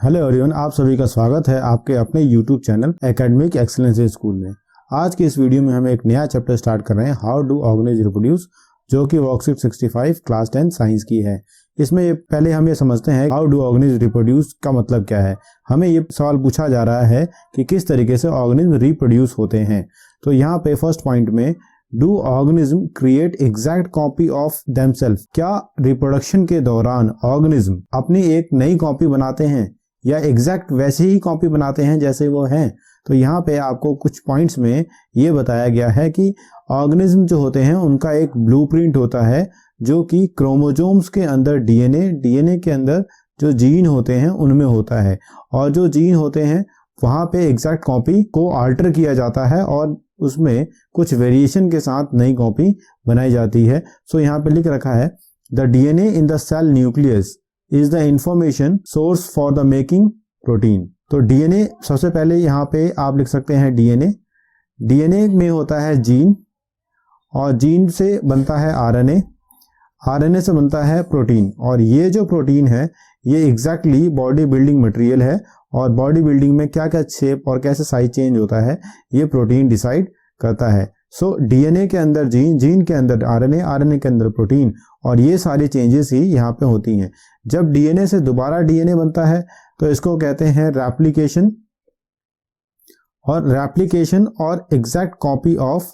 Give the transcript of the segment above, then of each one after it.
Hello everyone, आप सभी का स्वागत है आपके अपने YouTube channel academic excellence school में। आज के इस वीडियो में हम एक नया चैप्टर स्टार्ट कर रहे हैं, हाउ डू ऑर्गेनिज रिप्रोड्यूस, जो कि वर्कशीट 65 क्लास 10 साइंस की है। इसमें पहले हम ये समझते हैं हाउ डू ऑर्गेनिज रिप्रोड्यूस का मतलब क्या है। हमें ये सवाल पूछा जा रहा है कि किस तरीके से ऑर्गेनिज्म रिप्रोड्यूस होते हैं। तो यहाँ पे फर्स्ट पॉइंट में do organism create exact copy of themselves, क्या रिप्रोडक्शन के दौरान ऑर्गेनिज्म अपनी एक नई कॉपी बनाते हैं या एग्जैक्ट वैसे ही कॉपी बनाते हैं जैसे वो हैं। तो यहाँ पे आपको कुछ पॉइंट्स में ये बताया गया है कि ऑर्गेनिज्म जो होते हैं उनका एक ब्लूप्रिंट होता है, जो कि क्रोमोसोम्स के अंदर डीएनए के अंदर जो जीन होते हैं उनमें होता है, और जो जीन होते हैं वहाँ पे एग्जैक्ट कॉपी को अल्टर किया जाता है और उसमें कुछ वेरिएशन के साथ नई कॉपी बनाई जाती है। सो यहाँ पे लिख रखा है the DNA in the cell nucleus is the information source for the making protein. तो डीएनए सबसे पहले यहाँ पे आप लिख सकते हैं डीएनए में होता है जीन, और जीन से बनता है आरएनए से बनता है प्रोटीन, और ये जो प्रोटीन है ये एग्जैक्टली बॉडी बिल्डिंग मटेरियल है, और बॉडी बिल्डिंग में क्या क्या शेप और कैसे साइज चेंज होता है ये प्रोटीन डिसाइड करता है। सो डीएनए के अंदर जीन के अंदर आरएनए के अंदर प्रोटीन, और ये सारी चेंजेस ही यहाँ पे होती हैं। जब डीएनए से दोबारा डीएनए बनता है तो इसको कहते हैं रेप्लिकेशन, और एग्जैक्ट कॉपी ऑफ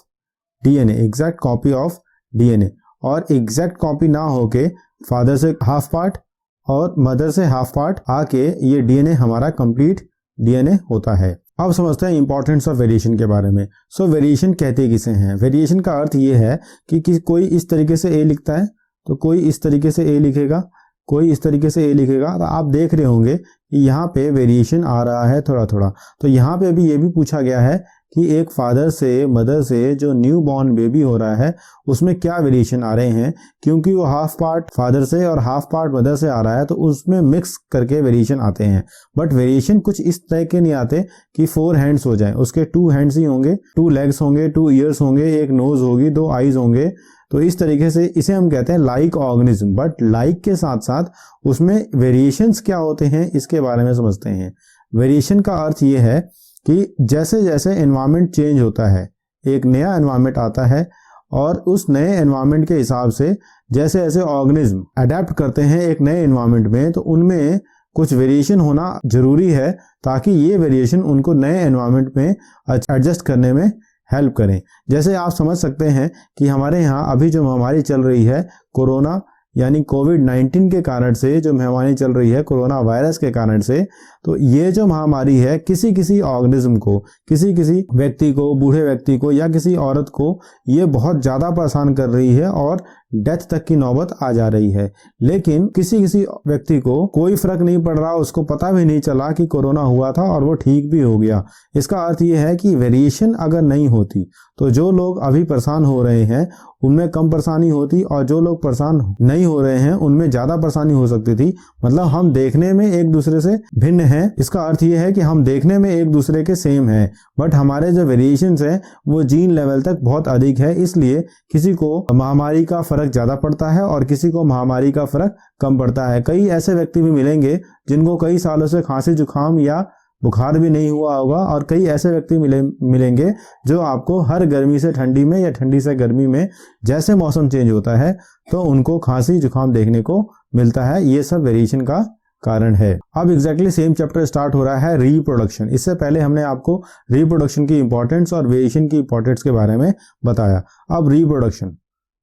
डीएनए, और एग्जैक्ट कॉपी ना होके फादर से हाफ पार्ट और मदर से हाफ पार्ट आके ये डीएनए हमारा कंप्लीट डीएनए होता है। अब समझते हैं इंपॉर्टेंस ऑफ वेरिएशन के बारे में। सो वेरिएशन कहते किसे हैं? वेरिएशन का अर्थ ये है कि कोई इस तरीके से ए लिखता है तो कोई इस तरीके से ए लिखेगा, कोई इस तरीके से ए लिखेगा। तो आप देख रहे होंगे कि यहाँ पे वेरिएशन आ रहा है थोड़ा थोड़ा। तो यहाँ पे भी ये भी पूछा गया है कि एक फादर से मदर से जो न्यू बॉर्न बेबी हो रहा है उसमें क्या वेरिएशन आ रहे हैं, क्योंकि वो हाफ पार्ट फादर से और हाफ पार्ट मदर से आ रहा है तो उसमें मिक्स करके वेरिएशन आते हैं। बट वेरिएशन कुछ इस तरह के नहीं आते कि 4 हैंड्स हो जाए, उसके 2 हैंड्स ही होंगे, 2 लेग्स होंगे, 2 ईयर्स होंगे, एक नोज होगी, 2 आईज होंगे। तो इस तरीके से इसे हम कहते हैं लाइक ऑर्गेनिज्म। बट लाइक के साथ साथ उसमें वेरिएशंस क्या होते हैं इसके बारे में समझते हैं। वेरिएशन का अर्थ ये है कि जैसे जैसे एनवायरनमेंट चेंज होता है, एक नया एनवायरनमेंट आता है, और उस नए एनवायरनमेंट के हिसाब से जैसे जैसे ऑर्गेनिज्म अडेप्ट करते हैं एक नए एनवायरनमेंट में, तो उनमें कुछ वेरिएशन होना जरूरी है ताकि ये वेरिएशन उनको नए एनवायरनमेंट में एडजस्ट करने में हेल्प करें। जैसे आप समझ सकते हैं कि हमारे यहाँ अभी जो महामारी चल रही है कोरोना यानी कोविड-19 के कारण से, जो महामारी चल रही है कोरोना वायरस के कारण से, तो ये जो महामारी है किसी ऑर्गेनिज्म को, किसी व्यक्ति को, बूढ़े व्यक्ति को या किसी औरत को ये बहुत ज़्यादा परेशान कर रही है और डेथ तक की नौबत आ जा रही है। लेकिन किसी व्यक्ति को कोई फर्क नहीं पड़ रहा, उसको पता भी नहीं चला कि कोरोना हुआ था और वो ठीक भी हो गया। इसका अर्थ ये है कि वेरिएशन अगर नहीं होती तो जो लोग अभी परेशान हो रहे हैं उनमें कम परेशानी होती, और जो लोग परेशान नहीं हो रहे हैं उनमें ज़्यादा परेशानी हो सकती थी। मतलब हम देखने में एक दूसरे से भिन्न हैं, इसका अर्थ ये है कि हम देखने में एक दूसरे के सेम हैं, बट हमारे जो वेरिएशंस हैं वो जीन लेवल तक बहुत अधिक है। इसलिए किसी को महामारी का फर्क ज़्यादा पड़ता है और किसी को महामारी का फर्क कम पड़ता है। कई ऐसे व्यक्ति भी मिलेंगे जिनको कई सालों से खांसी जुकाम या बुखार भी नहीं हुआ होगा, और कई ऐसे व्यक्ति मिलेंगे जो आपको हर गर्मी से ठंडी में या ठंडी से गर्मी में जैसे मौसम चेंज होता है तो उनको खांसी जुकाम देखने को मिलता है। ये सब वेरिएशन का कारण है। अब एग्जैक्टली सेम चैप्टर स्टार्ट हो रहा है रिप्रोडक्शन। इससे पहले हमने आपको रिप्रोडक्शन की इंपॉर्टेंस और वेरिएशन की इंपॉर्टेंस के बारे में बताया। अब रिप्रोडक्शन।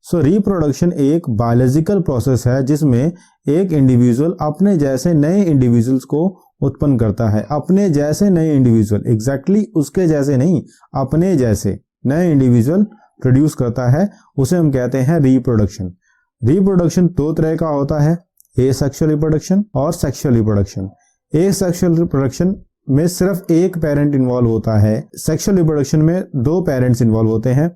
रिप्रोडक्शन एक बायोलॉजिकल प्रोसेस है जिसमें एक इंडिविजुअल अपने जैसे नए इंडिविजुअल्स को उत्पन्न करता है। अपने जैसे नए इंडिविजुअल, एग्जैक्टली उसके जैसे नहीं, अपने जैसे नए इंडिविजुअल प्रोड्यूस करता है, उसे हम कहते हैं रिप्रोडक्शन। रिप्रोडक्शन 2 तरह का होता है, एसेक्सुअल रिप्रोडक्शन और सेक्सुअल रिप्रोडक्शन। एसेक्सुअल रिप्रोडक्शन में सिर्फ एक पेरेंट इन्वॉल्व होता है, सेक्सुअल रिप्रोडक्शन में 2 पेरेंट्स इन्वॉल्व होते हैं।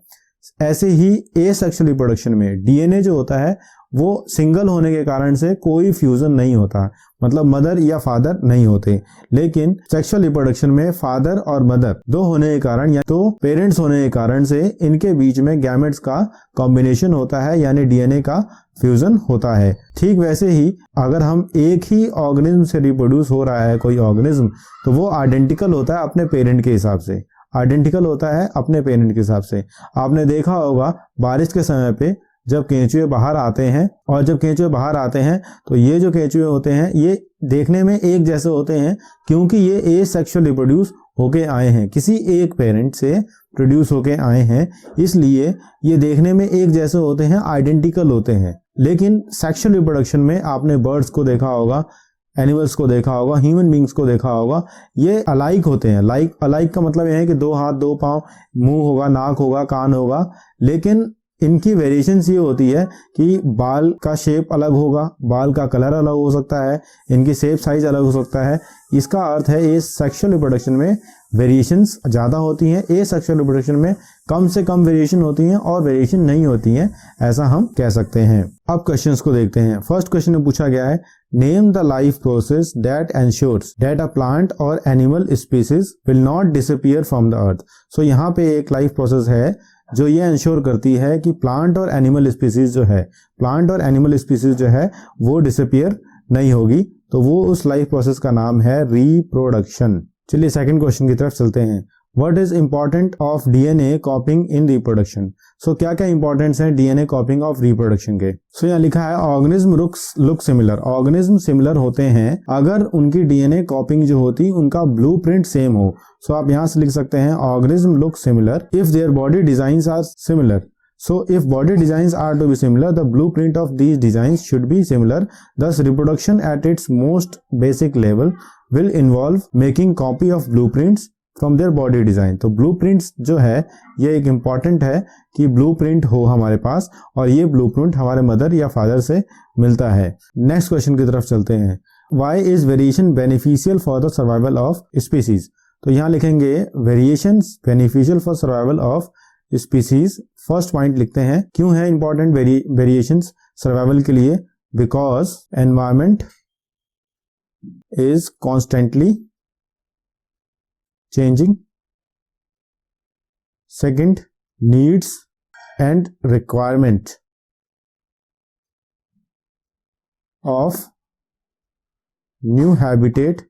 ऐसे ही एसेक्सुअल रिप्रोडक्शन में डीएनए जो होता है वो सिंगल होने के कारण से कोई फ्यूजन नहीं होता, मतलब मदर या फादर नहीं होते। लेकिन सेक्सुअल रिप्रोडक्शन में फादर और मदर दो होने के कारण या तो पेरेंट्स होने के कारण से इनके बीच में गैमेट्स का कॉम्बिनेशन होता है, यानी डीएनए का फ्यूजन होता है। ठीक वैसे ही अगर हम एक ही ऑर्गेनिज्म से रिप्रोड्यूस हो रहा है कोई ऑर्गेनिज्म, तो वो आइडेंटिकल होता है अपने पेरेंट के हिसाब से, आइडेंटिकल होता है अपने पेरेंट के हिसाब से। आपने देखा होगा बारिश के समय पे जब केंचुए बाहर आते हैं, और जब केंचुए बाहर आते हैं तो ये जो केंचुए होते हैं ये देखने में एक जैसे होते हैं, क्योंकि ये एसेक्सुअल रिप्रोड्यूस होके आए हैं, किसी एक पेरेंट से प्रोड्यूस होके आए हैं, इसलिए ये देखने में एक जैसे होते हैं, आइडेंटिकल होते हैं। लेकिन सेक्सुअल रिप्रोडक्शन में आपने बर्ड्स को देखा होगा, एनिमल्स को देखा होगा, ह्यूमन बींग्स को देखा होगा, ये अलाइक होते हैं। अलाइक का मतलब यह है कि दो हाथ, दो पांव, मुंह होगा, नाक होगा, कान होगा, लेकिन इनकी वेरिएशंस ये होती है कि बाल का शेप अलग होगा, बाल का कलर अलग हो सकता है, इनकी शेप साइज अलग हो सकता है। इसका अर्थ है ए सेक्सुअल रिप्रोडक्शन में वेरिएशंस ज्यादा होती हैं, ए सेक्सुअल रिप्रोडक्शन में कम से कम वेरिएशन होती हैं और वेरिएशन नहीं होती हैं, ऐसा हम कह सकते हैं। अब क्वेश्चंस को देखते हैं। फर्स्ट क्वेश्चन में पूछा गया है, name the life process that ensures that a plant or animal species will not disappear from the earth. So यहाँ पे एक लाइफ प्रोसेस है जो ये इंश्योर करती है कि प्लांट और एनिमल स्पीसीज जो है वो डिसअपीयर नहीं होगी, तो वो उस लाइफ प्रोसेस का नाम है रिप्रोडक्शन। चलिए सेकंड क्वेश्चन की तरफ चलते हैं। What is important of DNA copying in reproduction. So क्या क्या इंपॉर्टेंस है डीएनए कॉपिंग ऑफ रिप्रोडक्शन के। सो यहाँ लिखा है organism look similar. Organism similar होते हैं अगर उनकी डीएनए कॉपिंग जो होती उनका ब्लूप्रिंट सेम हो। सो आप यहाँ से लिख सकते हैं organism look similar if their body designs are similar. So if body designs are to be similar, the blueprint of these designs should be similar. Thus, reproduction at its most basic level will involve making copy of blueprints from their body design. तो blueprints जो है ये एक important है कि blueprint हो हमारे पास, और ये blueprint हमारे मदर या फादर से मिलता है। नेक्स्ट क्वेश्चन की तरफ चलते हैं। Why is variation beneficial for the survival of species? तो यहाँ लिखेंगे variations beneficial for survival of species. First point लिखते हैं, क्यों है इंपॉर्टेंट वेरिएशंस सर्वाइवल के लिए। Because environment is constantly changing. Second, needs and requirement of new habitat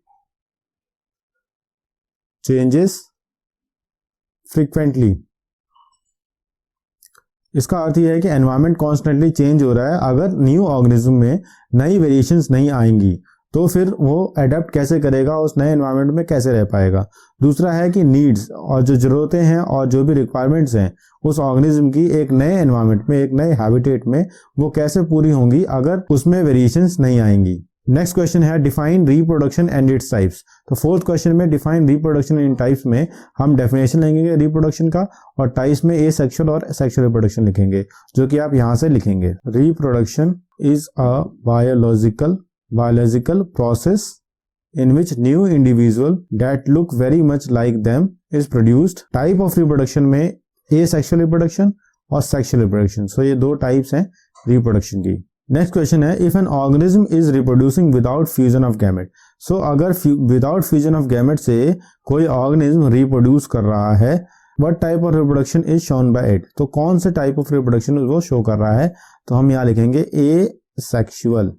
changes frequently. इसका अर्थ यह है कि एनवायरनमेंट कॉन्स्टेंटली चेंज हो रहा है, अगर न्यू ऑर्गेनिज्म में नई वेरिएशंस नहीं आएंगी तो फिर वो अडेप्ट कैसे करेगा, उस नए एनवायरनमेंट में कैसे रह पाएगा। दूसरा है कि नीड्स और जो जरूरतें हैं और जो भी रिक्वायरमेंट्स हैं उस ऑर्गेनिज्म की एक नए एनवायरनमेंट में, एक नए हैबिटेट में, वो कैसे पूरी होंगी अगर उसमें वेरिएशंस नहीं आएंगी। नेक्स्ट क्वेश्चन है define reproduction and its types. तो फोर्थ क्वेश्चन में डिफाइन रिप्रोडक्शन इन टाइप्स में हम डेफिनेशन लेंगे रिप्रोडक्शन का, और टाइप्स में एसेक्सुअल और सेक्सुअल रिप्रोडक्शन लिखेंगे, जो कि आप यहां से लिखेंगे। Reproduction is a biological process in which new individual that look very much like them is produced. Type of reproduction में asexual reproduction और sexual reproduction. So ये दो types हैं reproduction की। Next question है if an organism is reproducing without fusion of gamete. So अगर without fusion of gamete से कोई organism reproduce कर रहा है, what type of reproduction is shown by it? तो कौन से type of reproduction वो show कर रहा है, तो हम यहाँ लिखेंगे asexual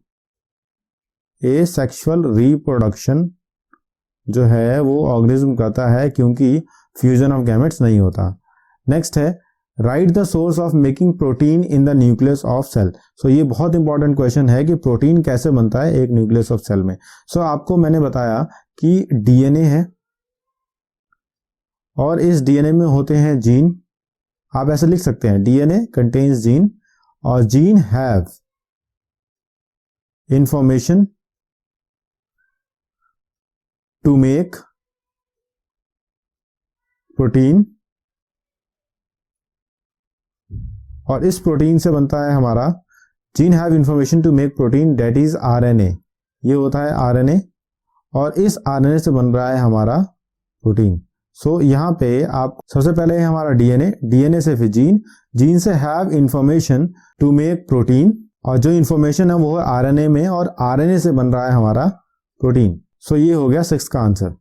reproduction जो है वो ऑर्गेनिज्म करता है क्योंकि फ्यूजन ऑफ गैमेट्स नहीं होता। नेक्स्ट है write the source of making protein in the nucleus of cell. So ये बहुत इंपॉर्टेंट क्वेश्चन है कि प्रोटीन कैसे बनता है एक न्यूक्लियस ऑफ सेल में। सो आपको मैंने बताया कि डीएनए है और इस डीएनए में होते हैं जीन। आप ऐसे लिख सकते हैं डीएनए कंटेन्स जीन और gene have information to make protein और इस प्रोटीन से बनता है हमारा gene have information to make protein that is RNA. ये होता है आरएनए और इस आरएनए से बन रहा है हमारा प्रोटीन। सो यहाँ पे आप सबसे पहले है हमारा डीएनए, डीएनए से फिर जीन, जीन से have information to make protein और जो इन्फॉर्मेशन है वो है आरएनए में, और आरएनए से बन रहा है हमारा प्रोटीन। सो ये हो गया 6th का आंसर।